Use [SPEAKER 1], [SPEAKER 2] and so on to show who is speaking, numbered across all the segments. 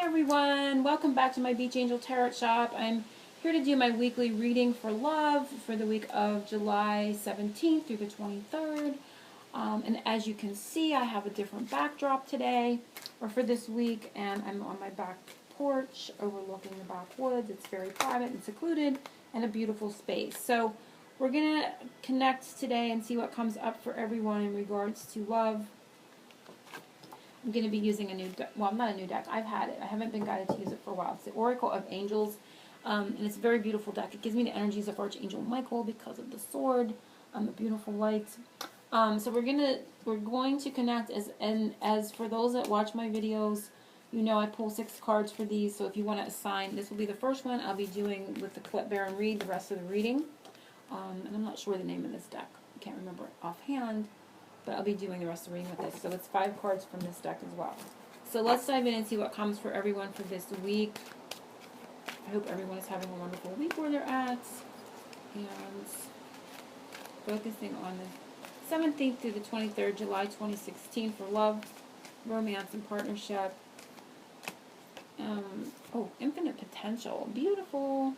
[SPEAKER 1] everyone, welcome back to my Beach Angel Tarot Shop. I'm here to do my weekly reading for love for the week of July 17th through the 23rd. And as you can see, I have a different backdrop today, or for this week, and I'm on my back porch overlooking the backwoods. It's very private and secluded and a beautiful space. So we're going to connect today and see what comes up for everyone in regards to love. I'm going to be using a new deck. Well, not a new deck. I've had it. I haven't been guided to use it for a while. It's the Oracle of Angels, and it's a very beautiful deck. It gives me the energies of Archangel Michael because of the sword, the beautiful lights. So we're going to connect as for those that watch my videos, you know I pull 6 cards for these. So if you want to assign, this will be the first one I'll be doing with the Colette Baron read the rest of the reading. And I'm not sure the name of this deck. I can't remember it offhand. But I'll be doing the rest of the reading with this. So it's 5 cards from this deck as well. So let's dive in and see what comes for everyone for this week. I hope everyone is having a wonderful week where they're at. And focusing on the 17th through the 23rd, July 2016 for love, romance, and partnership. Infinite potential. Beautiful.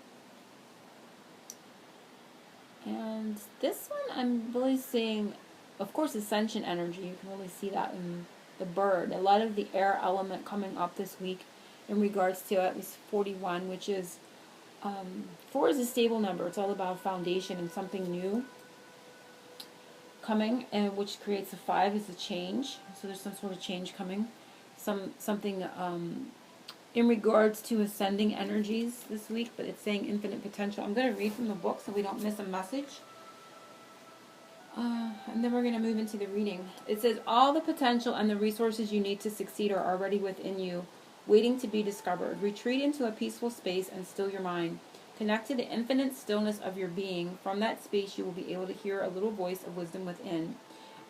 [SPEAKER 1] And this one I'm really seeing, of course, ascension energy. You can really see that in the bird. A lot of the air element coming up this week in regards to at least 41, which is 4 is a stable number. It's all about foundation and something new coming, and which creates a 5 is a change. So there's some sort of change coming. Something in regards to ascending energies this week, but it's saying infinite potential. I'm going to read from the book so we don't miss a message. And then we're going to move into the reading. It says, all the potential and the resources you need to succeed are already within you, waiting to be discovered. Retreat into a peaceful space and still your mind. Connect to the infinite stillness of your being. From that space, you will be able to hear a little voice of wisdom within.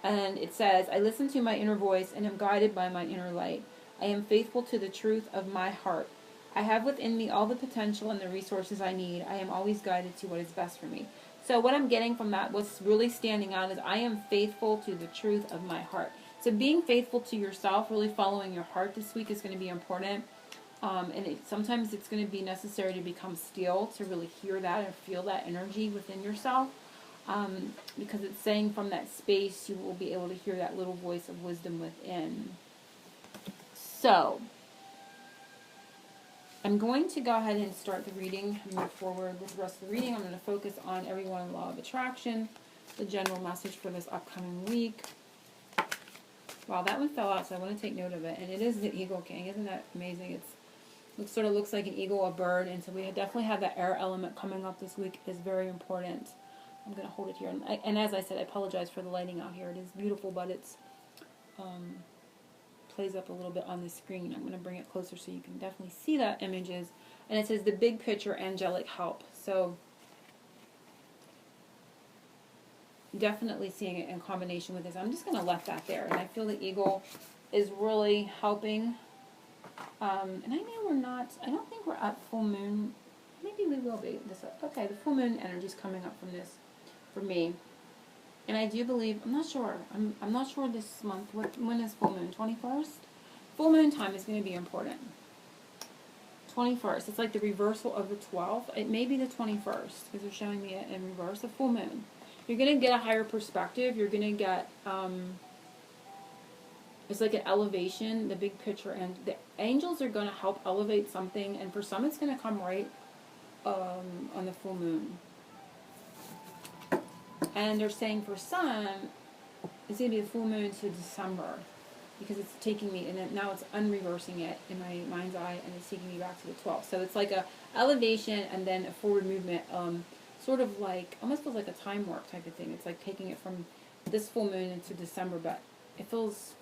[SPEAKER 1] And it says, I listen to my inner voice and am guided by my inner light. I am faithful to the truth of my heart. I have within me all the potential and the resources I need. I am always guided to what is best for me. So what I'm getting from that, what's really standing out, is I am faithful to the truth of my heart. So being faithful to yourself, really following your heart this week is going to be important. Sometimes it's going to be necessary to become still to really hear that and feel that energy within yourself. Because it's saying from that space you will be able to hear that little voice of wisdom within. So I'm going to go ahead and start the reading and move forward with the rest of the reading. I'm going to focus on everyone in law of attraction, the general message for this upcoming week. Wow, that one fell out, so I want to take note of it. And it is the Eagle King. Isn't that amazing? It sort of looks like an eagle, a bird, and so we definitely have that air element coming up this week. Is very important. I'm going to hold it here. And as I said, I apologize for the lighting out here. It is beautiful, but it's plays up a little bit on the screen. I'm going to bring it closer so you can definitely see that images. And it says the big picture, angelic help. So definitely seeing it in combination with this. I'm just going to let that there. And I feel the eagle is really helping. And I know we're not, I don't think we're at full moon. Maybe we will be. Okay, the full moon energy is coming up from this for me. And I do believe, I'm not sure. I'm not sure this month. When is full moon? 21st? Full moon time is going to be important. 21st. It's like the reversal of the 12th. It may be the 21st because they're showing me it in reverse. A full moon. You're going to get a higher perspective. You're going to get, it's like an elevation, the big picture. And the angels are going to help elevate something. And for some, it's going to come right on the full moon. And they're saying for some, it's going to be a full moon to December because it's taking me, and now it's unreversing it in my mind's eye, and it's taking me back to the 12th. So it's like a elevation and then a forward movement, sort of like, almost feels like a time warp type of thing. It's like taking it from this full moon into December, but it feels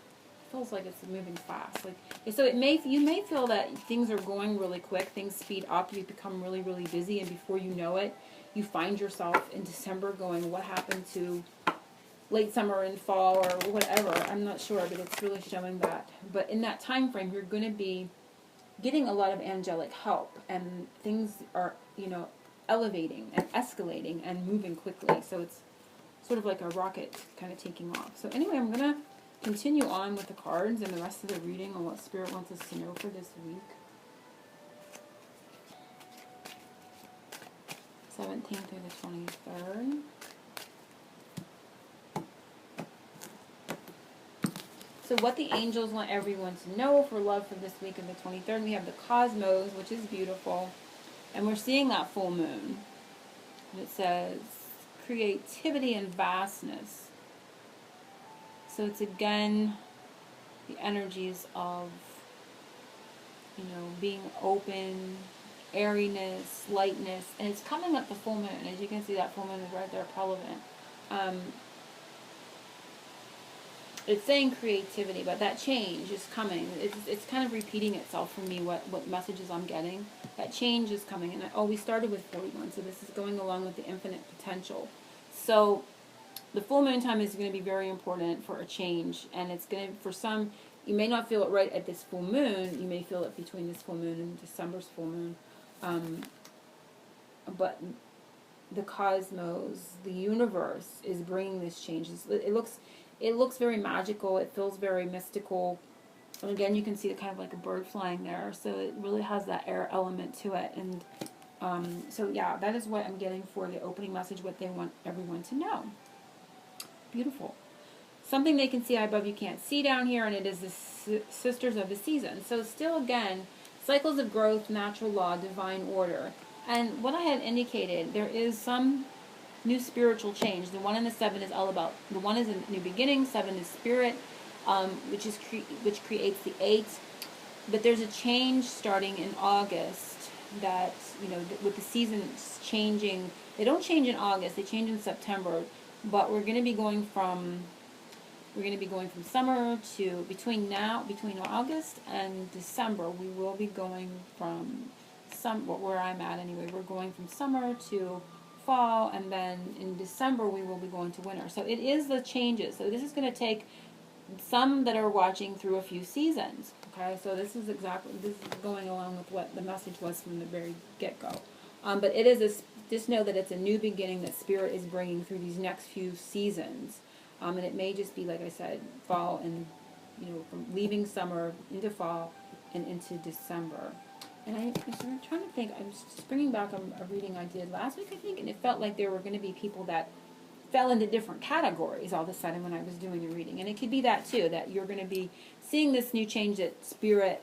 [SPEAKER 1] like it's moving fast. Like, so you may feel that things are going really quick, things speed up, you become really, really busy, and before you know it, you find yourself in December going, what happened to late summer and fall or whatever? I'm not sure, but it's really showing that. But in that time frame, you're going to be getting a lot of angelic help, and things are, elevating and escalating and moving quickly. So it's sort of like a rocket kind of taking off. So anyway, I'm going to continue on with the cards and the rest of the reading on what Spirit wants us to know for this week. 17th through the 23rd. So what the angels want everyone to know for love for this week of the 23rd, we have the cosmos, which is beautiful. And we're seeing that full moon. And it says creativity and vastness. So it's again the energies of, being open, airiness, lightness. And it's coming up the full moon. As you can see, that full moon is right there, prevalent. It's saying creativity, but that change is coming. It's kind of repeating itself for me, what messages I'm getting. That change is coming. And we started with 41, so this is going along with the infinite potential. So the full moon time is going to be very important for a change. And it's going to, for some, you may not feel it right at this full moon. You may feel it between this full moon and December's full moon. But the cosmos, the universe, is bringing this change. It looks very magical. It feels very mystical. And again, you can see it kind of like a bird flying there. So it really has that air element to it. And so yeah, that is what I'm getting for the opening message, what they want everyone to know. Beautiful. Something they can see high above you can't see down here, and it is the sisters of the season. So still again, cycles of growth, natural law, divine order. And what I had indicated, there is some new spiritual change. The 1 and the 7 is all about, the 1 is a new beginning, 7 is spirit, which creates the 8. But there's a change starting in August that, with the seasons changing. They don't change in August, they change in September. But we're going to be going from summer to, between August and December, we will be going from where I'm at anyway, we're going from summer to fall, and then in December we will be going to winter. So it is the changes. So this is going to take some that are watching through a few seasons. Okay, so this is going along with what the message was from the very get-go. But it is just know that it's a new beginning that Spirit is bringing through these next few seasons. And it may just be, like I said, fall and, from leaving summer into fall and into December. And I'm trying to think, I was just bringing back a reading I did last week, I think, and it felt like there were going to be people that fell into different categories all of a sudden when I was doing the reading. And it could be that, too, that you're going to be seeing this new change that Spirit,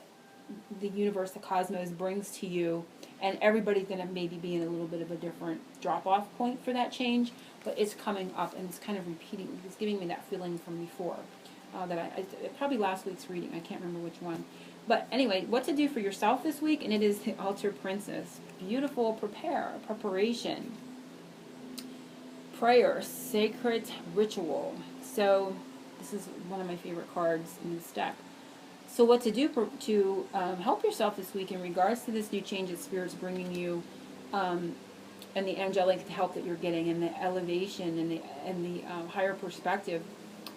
[SPEAKER 1] the universe, the cosmos brings to you, and everybody's going to maybe be in a little bit of a different drop-off point for that change, but it's coming up, and it's kind of repeating. It's giving me that feeling from before, probably last week's reading. I can't remember which one. But anyway, what to do for yourself this week, and it is the Altar Princess. Beautiful preparation. Prayer, sacred ritual. So this is one of my favorite cards in this deck. So what to do to help yourself this week in regards to this new change that Spirit's bringing you, and the angelic help that you're getting, and the elevation and the higher perspective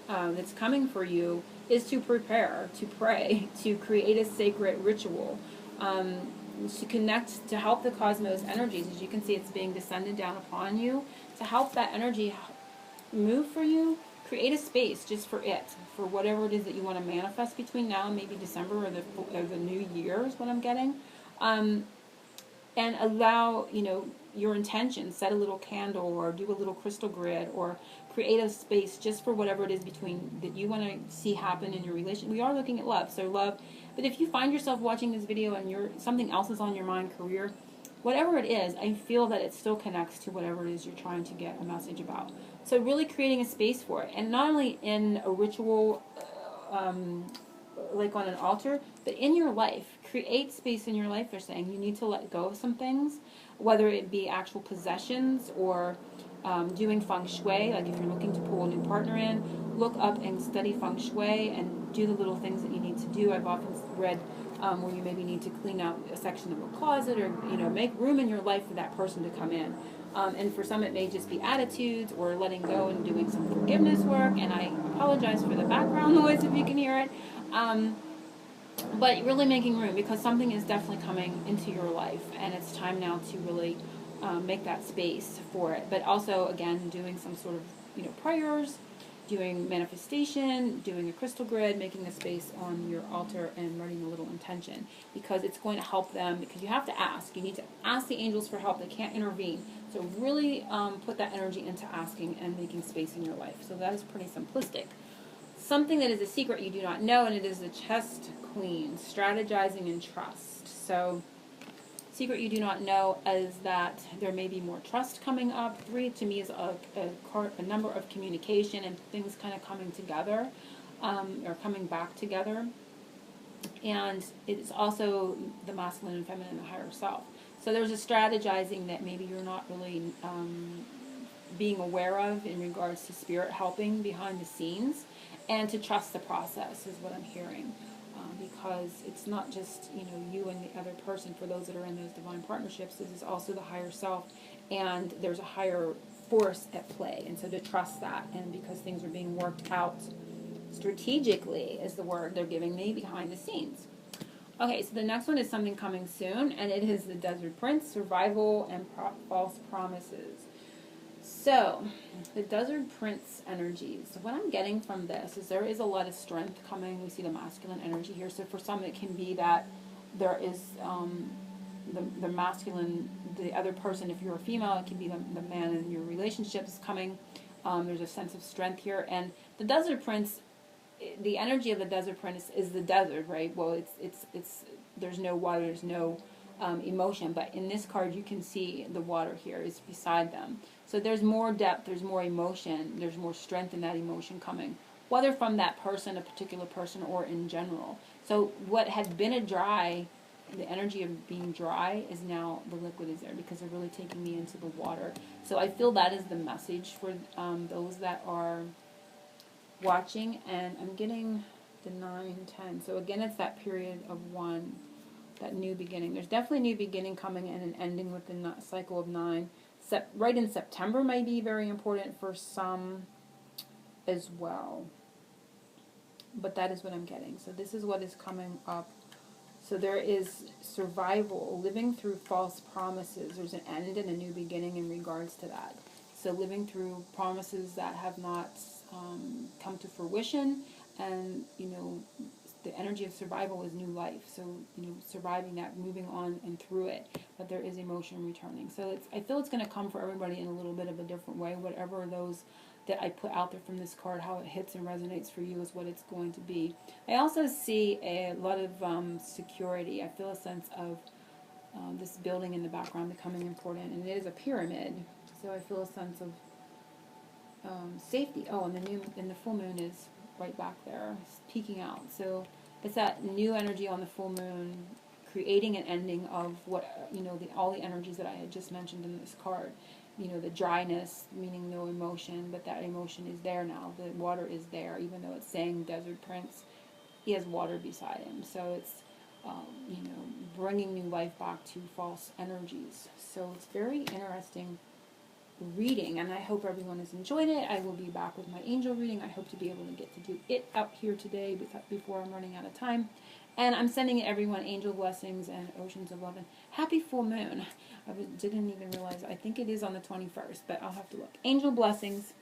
[SPEAKER 1] that's coming for you, is to prepare, to pray, to create a sacred ritual, to connect, to help the cosmos energies. As you can see, it's being descended down upon you, to help that energy move for you. Create a space just for it, for whatever it is that you want to manifest between now and maybe December or the new year is what I'm getting. And allow, your intention, set a little candle or do a little crystal grid or create a space just for whatever it is between that you want to see happen in your relation. We are looking at love, so love. But if you find yourself watching this video and something else is on your mind, career, whatever it is, I feel that it still connects to whatever it is you're trying to get a message about. So really creating a space for it. And not only in a ritual, like on an altar, but in your life. Create space in your life. They're saying you need to let go of some things, whether it be actual possessions or doing feng shui. Like if you're looking to pull a new partner in, look up and study feng shui and do the little things that you need to do. I've often read where you maybe need to clean out a section of a closet or, make room in your life for that person to come in. And for some it may just be attitudes or letting go and doing some forgiveness work. And I apologize for the background noise if you can hear it. But really making room, because something is definitely coming into your life, and it's time now to really make that space for it. But also, again, doing some sort of, prayers doing manifestation, doing a crystal grid, making a space on your altar, and writing a little intention, because it's going to help them, because you have to ask. You need to ask the angels for help. They can't intervene. So really put that energy into asking and making space in your life. So that is pretty simplistic. Something that is a secret you do not know, and it is the chest queen, strategizing and trust. So secret you do not know is that there may be more trust coming up. 3 to me is a number of communication and things kind of coming together, or coming back together. And it's also the masculine and feminine, the higher self. So there's a strategizing that maybe you're not really being aware of in regards to spirit helping behind the scenes, and to trust the process is what I'm hearing. Because it's not just, you and the other person. For those that are in those divine partnerships, this is also the higher self, and there's a higher force at play. And so to trust that, and because things are being worked out strategically is the word they're giving me, behind the scenes. Okay, so the next one is something coming soon, and it is the Desert Prince, survival and false promises. So, the Desert Prince energies. So what I'm getting from this is there is a lot of strength coming. We see the masculine energy here. So for some, it can be that there is the masculine, the other person. If you're a female, it can be the man in your relationships coming. There's a sense of strength here. And the Desert Prince, the energy of the Desert Prince is the desert, right? Well, it's there's no water, there's no emotion. But in this card, you can see the water here is beside them. So there's more depth, there's more emotion, there's more strength in that emotion coming, whether from that person, a particular person, or in general. So what had been a dry, the energy of being dry, is now the liquid is there, because they're really taking me into the water. So I feel that is the message for those that are watching. And I'm getting the 9, 10. So again, it's that period of 1, that new beginning. There's definitely a new beginning coming, and an ending with the cycle of 9. Right in September may be very important for some as well. But that is what I'm getting. So this is what is coming up. So there is survival, living through false promises. There's an end and a new beginning in regards to that. So living through promises that have not come to fruition, and, the energy of survival is new life. So, surviving that, moving on and through it. But there is emotion returning. So I feel it's going to come for everybody in a little bit of a different way. Whatever those that I put out there from this card, how it hits and resonates for you is what it's going to be. I also see a lot of security. I feel a sense of this building in the background becoming important. And it is a pyramid. So I feel a sense of safety. Oh, and the full moon is right back there, peeking out. So it's that new energy on the full moon, creating an ending of what, all the energies that I had just mentioned in this card. The dryness, meaning no emotion, but that emotion is there now. The water is there, even though it's saying Desert Prince, he has water beside him. So it's, bringing new life back to false energies. So it's very interesting reading, and I hope everyone has enjoyed it. I will be back with my angel reading. I hope to be able to get to do it up here today before I'm running out of time. And I'm sending everyone angel blessings and oceans of love, and happy full moon. I didn't even realize, I think it is on the 21st, but I'll have to look. Angel blessings.